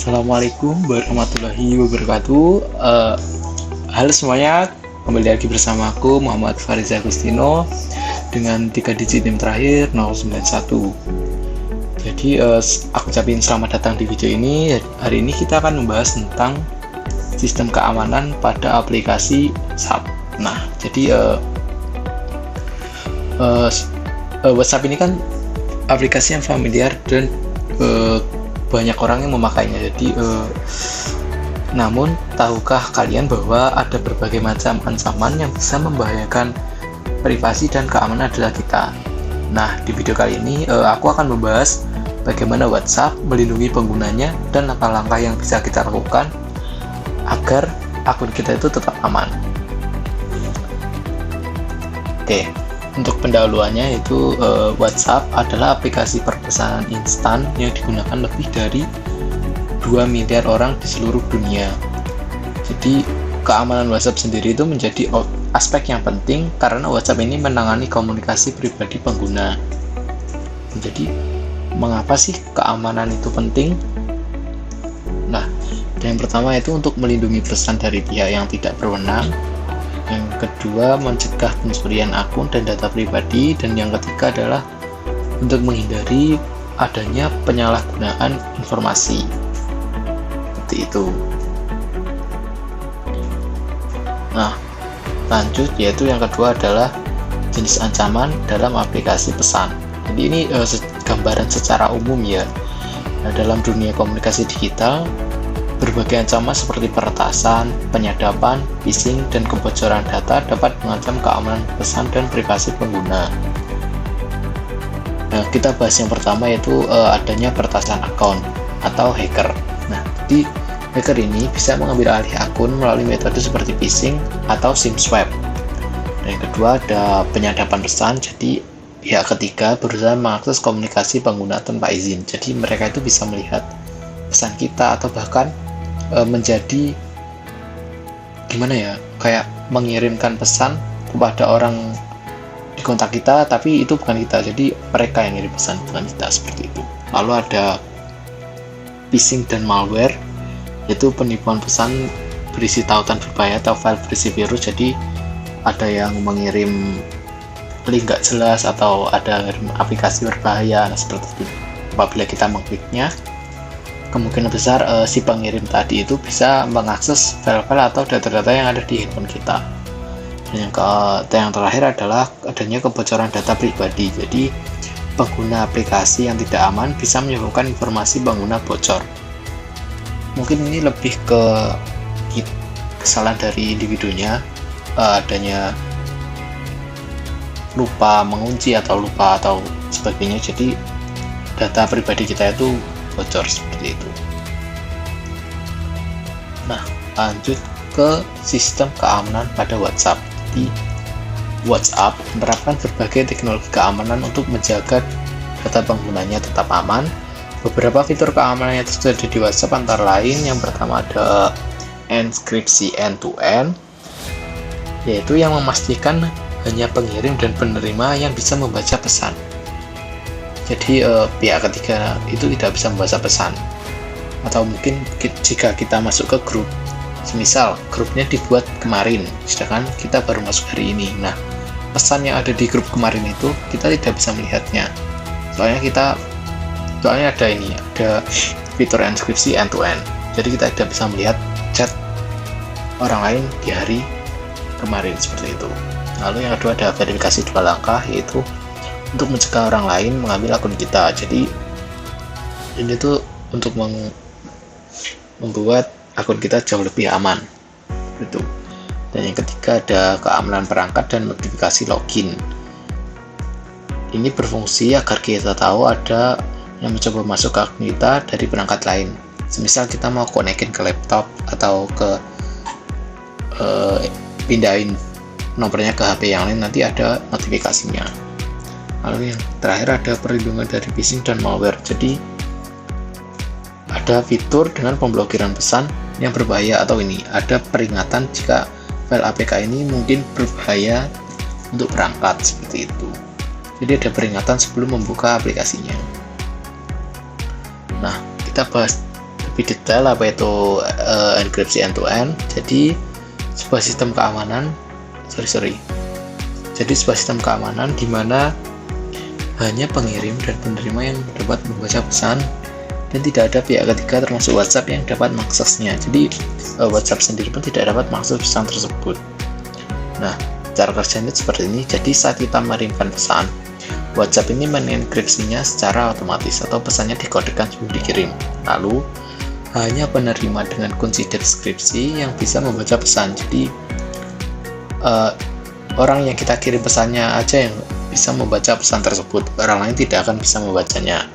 Assalamualaikum warahmatullahi wabarakatuh. Halo semuanya, kembali lagi bersama aku Muhammad Fariz Agustino dengan 3 digit NIM terakhir 091. Jadi aku ucapin selamat datang di video ini. Hari ini kita akan membahas tentang sistem keamanan pada aplikasi WhatsApp. Nah, jadi WhatsApp ini kan aplikasi yang familiar dan banyak orang yang memakainya. Jadi namun tahukah kalian bahwa ada berbagai macam ancaman yang bisa membahayakan privasi dan keamanan data kita? Nah, di video kali ini aku akan membahas bagaimana WhatsApp melindungi penggunanya dan langkah-langkah yang bisa kita lakukan agar akun kita itu tetap aman. Oke, untuk pendahuluannya itu WhatsApp adalah aplikasi perpesanan instan yang digunakan lebih dari 2 miliar orang di seluruh dunia. Jadi keamanan WhatsApp sendiri itu menjadi aspek yang penting karena WhatsApp ini menangani komunikasi pribadi pengguna. Jadi mengapa sih keamanan itu penting? Nah, yang pertama itu untuk melindungi pesan dari pihak yang tidak berwenang. Yang kedua, mencegah pencurian akun dan data pribadi. Dan yang ketiga adalah untuk menghindari adanya penyalahgunaan informasi. Seperti itu. Nah, lanjut, yaitu yang kedua adalah jenis ancaman dalam aplikasi pesan. Jadi ini gambaran secara umum ya. Nah, dalam dunia komunikasi digital, berbagai ancaman seperti peretasan, penyadapan, phishing, dan kebocoran data dapat mengancam keamanan pesan dan privasi pengguna. Nah, kita bahas yang pertama yaitu adanya peretasan akun atau hacker. Nah, jadi hacker ini bisa mengambil alih akun melalui metode seperti phishing atau SIM swap. Dan yang kedua ada penyadapan pesan. Jadi pihak ketiga berusaha mengakses komunikasi pengguna tanpa izin. Jadi mereka itu bisa melihat pesan kita atau bahkan menjadi gimana ya, kayak mengirimkan pesan kepada orang di kontak kita tapi itu bukan kita, jadi mereka yang ngirim pesan bukan kita, seperti itu. Lalu ada phishing dan malware, yaitu penipuan pesan berisi tautan berbahaya atau file berisi virus. Jadi ada yang mengirim link nggak jelas atau ada aplikasi berbahaya. Nah, seperti itu. Apabila kita mengkliknya, kemungkinan besar si pengirim tadi itu bisa mengakses file-file atau data-data yang ada di handphone kita. Dan yang terakhir adalah adanya kebocoran data pribadi. Jadi pengguna aplikasi yang tidak aman bisa menyebabkan informasi pengguna bocor. Mungkin ini lebih ke kesalahan dari individunya, adanya lupa mengunci atau lupa atau sebagainya. Jadi data pribadi kita itu bocor, seperti itu. Nah, lanjut ke sistem keamanan pada WhatsApp. Di WhatsApp menerapkan berbagai teknologi keamanan untuk menjaga data penggunanya tetap aman. Beberapa fitur keamanan yang tersedia di WhatsApp antara lain yang pertama ada enkripsi end-to-end, yaitu yang memastikan hanya pengirim dan penerima yang bisa membaca pesan. Jadi pihak ketiga itu tidak bisa membaca pesan. Atau mungkin jika kita masuk ke grup, semisal grupnya dibuat kemarin, sedangkan kita baru masuk hari ini. Nah, pesan yang ada di grup kemarin itu kita tidak bisa melihatnya. Soalnya ada fitur enkripsi end to end. Jadi kita tidak bisa melihat chat orang lain di hari kemarin, seperti itu. Lalu yang kedua ada verifikasi 2 langkah, yaitu untuk mencegah orang lain mengambil akun kita. Jadi ini tuh untuk membuat akun kita jauh lebih aman, gitu. Dan yang ketiga ada keamanan perangkat dan notifikasi login. Ini berfungsi agar kita tahu ada yang mencoba masuk ke akun kita dari perangkat lain. Semisal kita mau konekin ke laptop atau ke pindahin nomornya ke HP yang lain, nanti ada notifikasinya. Lalu yang terakhir ada perlindungan dari phishing dan malware. Jadi ada fitur dengan pemblokiran pesan yang berbahaya, atau ini ada peringatan jika file APK ini mungkin berbahaya untuk perangkat, seperti itu. Jadi ada peringatan sebelum membuka aplikasinya. Nah, kita bahas lebih detail apa itu enkripsi end-to-end. Jadi sebuah sistem keamanan jadi sebuah sistem keamanan di mana hanya pengirim dan penerima yang dapat membaca pesan dan tidak ada pihak ketiga termasuk WhatsApp yang dapat mengaksesnya. Jadi WhatsApp sendiri pun tidak dapat mengakses pesan tersebut. Nah, cara kerjanya seperti ini. Jadi saat kita mengirimkan pesan, WhatsApp ini mengenkripsinya secara otomatis atau pesannya dikodekan sebelum dikirim. Lalu hanya penerima dengan kunci deskripsi yang bisa membaca pesan. Jadi orang yang kita kirim pesannya aja yang bisa membaca pesan tersebut, orang lain tidak akan bisa membacanya.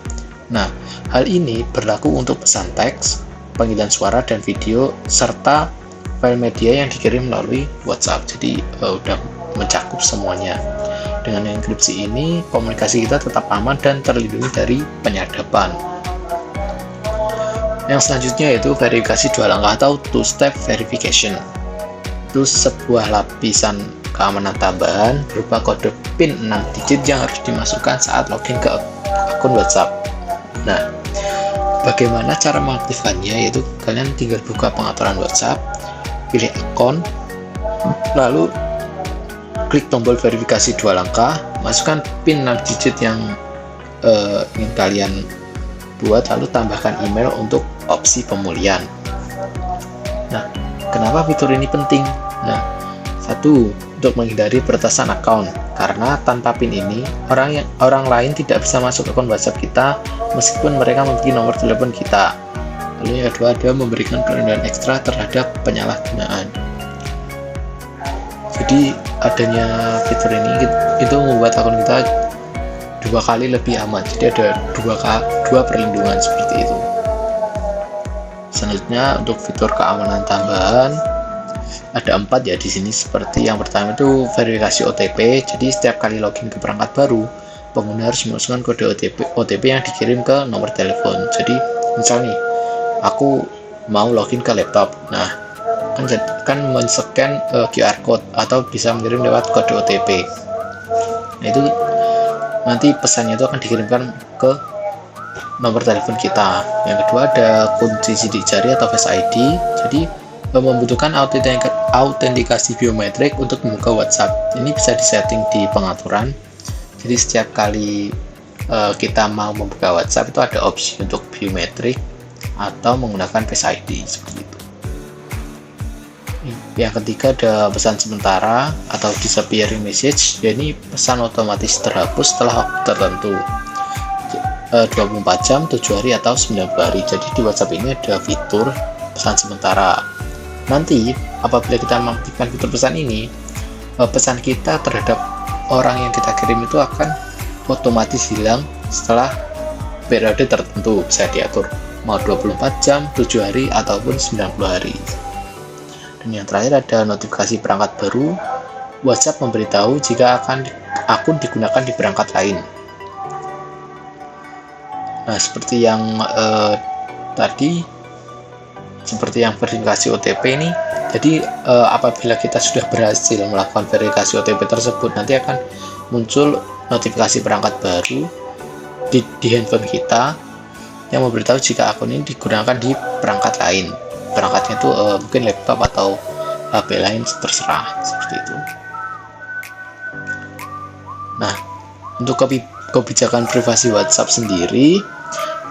Nah, hal ini berlaku untuk pesan teks, panggilan suara dan video, serta file media yang dikirim melalui WhatsApp. Jadi udah mencakup semuanya. Dengan enkripsi ini, komunikasi kita tetap aman dan terlindungi dari penyadapan. Yang selanjutnya yaitu verifikasi dua langkah atau two-step verification. Itu sebuah lapisan keamanan tambahan berupa kode PIN 6 digit yang harus dimasukkan saat login ke akun WhatsApp. Nah, bagaimana cara mengaktifkannya? Yaitu kalian tinggal buka pengaturan WhatsApp, pilih akun, lalu klik tombol verifikasi dua langkah, masukkan PIN 6 digit yang ingin kalian buat, lalu tambahkan email untuk opsi pemulihan. Nah, kenapa fitur ini penting? Nah, satu, untuk menghindari peretasan akun, karena tanpa PIN ini orang lain tidak bisa masuk akun WhatsApp kita meskipun mereka memiliki nomor telepon kita. Lalu yang kedua, ada memberikan perlindungan ekstra terhadap penyalahgunaan. Jadi adanya fitur ini itu membuat akun kita 2 kali lebih aman. Jadi ada dua perlindungan seperti itu. Selanjutnya untuk fitur keamanan tambahan ada 4 ya di sini. Seperti yang pertama itu verifikasi OTP. Jadi setiap kali login ke perangkat baru, pengguna harus memasukkan kode OTP yang dikirim ke nomor telepon. Jadi misalnya aku mau login ke laptop, nah kan men-scan QR code atau bisa mengirim lewat kode OTP. Nah, itu nanti pesannya itu akan dikirimkan ke nomor telepon kita. Yang kedua ada kunci sidik jari atau Face ID. Jadi membutuhkan autentikasi biometrik untuk membuka WhatsApp. Ini bisa disetting di pengaturan. Jadi setiap kali kita mau membuka WhatsApp itu ada opsi untuk biometrik atau menggunakan Face ID seperti itu. Yang ketiga ada pesan sementara atau disappearing message. Jadi pesan otomatis terhapus setelah waktu tertentu, 24 jam, 7 hari atau 90 hari. Jadi di WhatsApp ini ada fitur pesan sementara. Nanti apabila kita mengaktifkan fitur pesan ini, pesan kita terhadap orang yang kita kirim itu akan otomatis hilang setelah periode tertentu. Bisa diatur mau 24 jam, 7 hari ataupun 90 hari. Dan yang terakhir ada notifikasi perangkat baru. WhatsApp memberitahu jika akun digunakan di perangkat lain. Nah, seperti yang tadi, seperti yang verifikasi OTP ini. Jadi apabila kita sudah berhasil melakukan verifikasi OTP tersebut, nanti akan muncul notifikasi perangkat baru di handphone kita yang memberitahu jika akun ini digunakan di perangkat lain. Perangkatnya itu mungkin laptop atau HP lain, terserah seperti itu. Nah, untuk kebijakan privasi WhatsApp sendiri,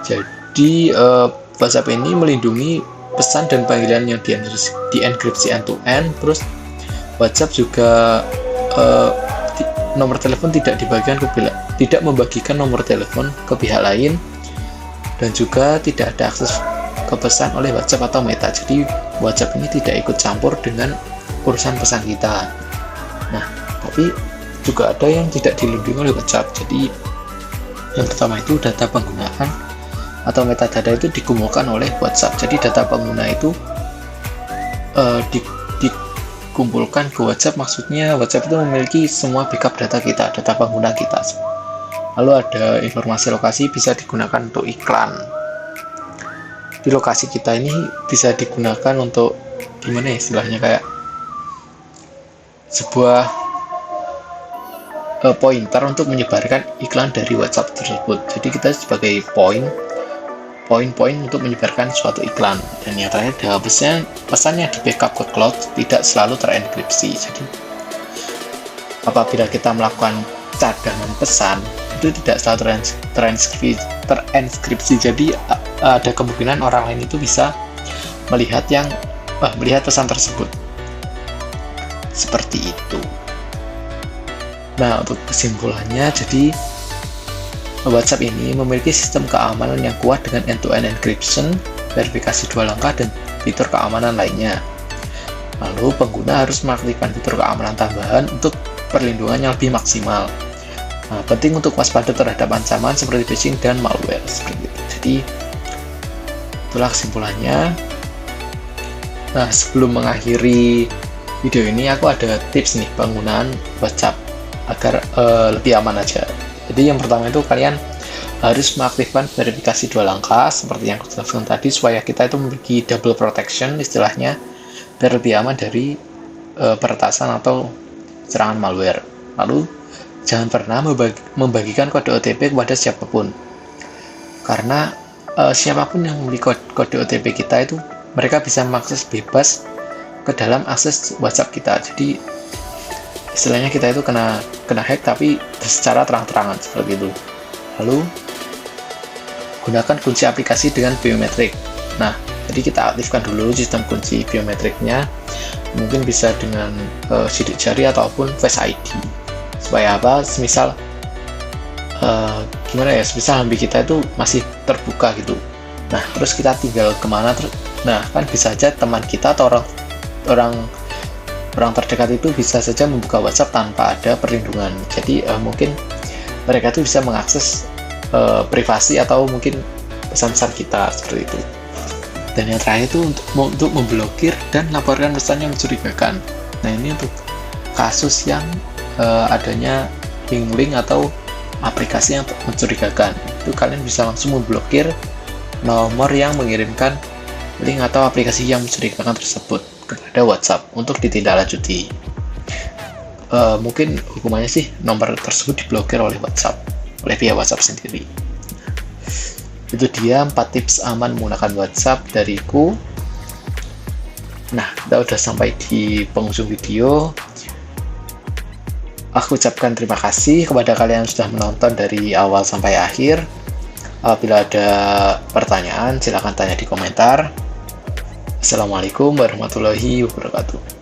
jadi WhatsApp ini melindungi pesan dan panggilan yang dienkripsi end-to-end. Terus WhatsApp juga nomor telepon tidak membagikan nomor telepon ke pihak lain, dan juga tidak ada akses ke pesan oleh WhatsApp atau Meta. Jadi WhatsApp ini tidak ikut campur dengan urusan pesan kita. Nah, tapi juga ada yang tidak dilindungi oleh WhatsApp. Jadi yang pertama itu data penggunaan atau metadata itu dikumpulkan oleh WhatsApp. Jadi data pengguna itu dikumpulkan ke WhatsApp. Maksudnya WhatsApp itu memiliki semua backup data kita, data pengguna kita. Lalu ada informasi lokasi bisa digunakan untuk iklan. Di lokasi kita ini bisa digunakan untuk gimana ya istilahnya, kayak sebuah pointer untuk menyebarkan iklan dari WhatsApp tersebut. Jadi kita sebagai point poin-poin untuk menyebarkan suatu iklan. Dan yang terakhir adalah pesan yang di backup ke cloud tidak selalu terenkripsi. Jadi apabila kita melakukan cadangan pesan itu tidak selalu terenkripsi. Jadi ada kemungkinan orang lain itu bisa melihat pesan tersebut. Seperti itu. Nah, untuk kesimpulannya, jadi WhatsApp ini memiliki sistem keamanan yang kuat dengan end-to-end encryption, verifikasi 2 langkah, dan fitur keamanan lainnya. Lalu, pengguna harus mengaktifkan fitur keamanan tambahan untuk perlindungan yang lebih maksimal. Nah, penting untuk waspada terhadap ancaman seperti phishing dan malware. Seperti itu. Jadi, itulah kesimpulannya. Nah, sebelum mengakhiri video ini, aku ada tips nih penggunaan WhatsApp agar lebih aman aja. Jadi yang pertama itu kalian harus mengaktifkan verifikasi 2 langkah seperti yang aku jelaskan tadi, supaya kita itu memiliki double protection istilahnya, biar lebih aman dari peretasan atau serangan malware. Lalu jangan pernah membagikan kode OTP kepada siapapun, karena siapapun yang memiliki kode OTP kita itu mereka bisa mengakses bebas ke dalam akses WhatsApp kita. Jadi istilahnya kita itu kena hack tapi secara terang-terangan seperti itu. Lalu gunakan kunci aplikasi dengan biometrik. Nah, jadi kita aktifkan dulu sistem kunci biometriknya, mungkin bisa dengan sidik jari ataupun Face ID. Supaya apa? Semisal semisal HP kita itu masih terbuka gitu. Nah, terus kita tinggal kemana nah, kan bisa aja teman kita atau orang terdekat itu bisa saja membuka WhatsApp tanpa ada perlindungan. Jadi mungkin mereka tuh bisa mengakses privasi atau mungkin pesan-pesan kita seperti itu. Dan yang terakhir itu untuk memblokir dan laporkan pesan yang mencurigakan. Nah, ini untuk kasus yang adanya link atau aplikasi yang mencurigakan. Itu kalian bisa langsung memblokir nomor yang mengirimkan link atau aplikasi yang mencurigakan tersebut kepada WhatsApp untuk ditindaklanjuti. Mungkin hukumannya sih nomor tersebut diblokir oleh pihak WhatsApp sendiri. Itu dia 4 tips aman menggunakan WhatsApp dariku. Nah, kita udah sampai di penghujung video. Aku ucapkan terima kasih kepada kalian yang sudah menonton dari awal sampai akhir. Apabila ada pertanyaan, silakan tanya di komentar. Assalamualaikum warahmatullahi wabarakatuh.